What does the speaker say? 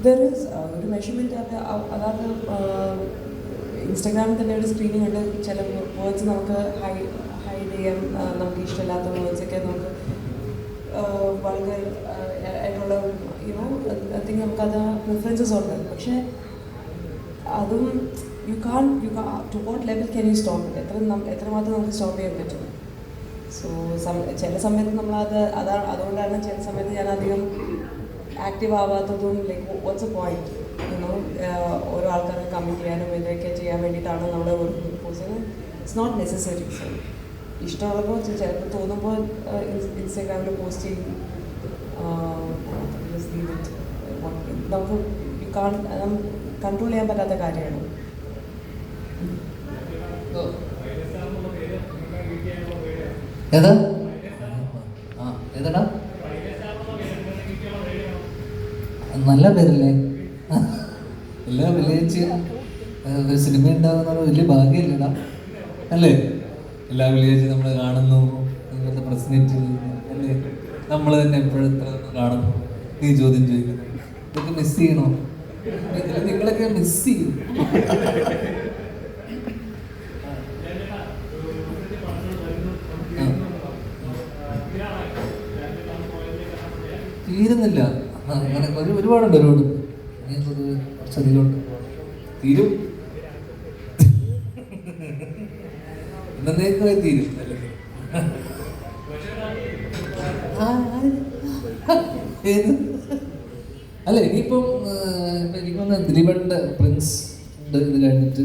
There is ഒരു measurement അതായത് ഇൻസ്റ്റാഗ്രാമിൽ തന്നെ ഒരു സ്ക്രീനിങ് ഉണ്ട്. ചില വേർഡ്സ് നമുക്ക് ഹൈഡ് ചെയ്യാൻ നമുക്ക് ഇഷ്ടമില്ലാത്ത വേർഡ്സൊക്കെ നമുക്ക് വളരെ ആയിട്ടുള്ള യുനോ ഐ തിങ്ക് നമുക്കത് പ്രിഫറൻസസ് ഉണ്ട്. പക്ഷേ അതും you can to what level can you stop it? എത്രമാത്രം നമുക്ക് സ്റ്റോപ്പ് ചെയ്യാൻ പറ്റും? സോ ചില സമയത്ത് അതുകൊണ്ടാണ് ചില സമയത്ത് ഞാൻ അധികം ആക്റ്റീവ് ആവാത്തതും. Like what's a point you know ഓരോ ആൾക്കാരെ കമൻറ്റ് ചെയ്യാനും ഇതൊക്കെ ചെയ്യാൻ വേണ്ടിയിട്ടാണ് നമ്മൾ ഒരു post. It's not necessary. So ഇഷ്ടമുള്ളപ്പോൾ ചിലപ്പോൾ തോന്നുമ്പോൾ ഇൻസ്റ്റാഗ്രാമിൽ പോസ്റ്റ് ചെയ്യും. നമുക്ക് കൺട്രോൾ ചെയ്യാൻ പറ്റാത്ത കാര്യമാണ്. ഏതാ ഏതാടാ നല്ല പേരല്ലേ? എല്ലാ വില്ലേജ് സിനിമ ഉണ്ടാകുന്ന വലിയ ഭാഗ്യമല്ലേടാ അല്ലേ? എല്ലാ വില്ലേജും നമ്മൾ കാണുന്നു, ഇങ്ങനത്തെ പ്രസൻറ്റ് ചെയ്യുന്നു അല്ലേ? നമ്മൾ തന്നെ എപ്പോഴെത്ര കാണുന്നു, നീ ചോദ്യം ചോദിക്കുന്നു. ഇതൊക്കെ മിസ് ചെയ്യണോ? നിങ്ങളൊക്കെ മിസ് ചെയ്യും. തീരുന്നില്ല. അങ്ങനെ ഒരുപാടുണ്ട്. കുറച്ചധികം ഉണ്ട്. തീരും എന്നേക്കുമായി തീരും അല്ലേ? ഏത് അല്ല ഇനിയിപ്പം എനിക്കൊന്ന് ദിലീപന്റെ പ്രിൻസ് ഇത് കഴിഞ്ഞിട്ട്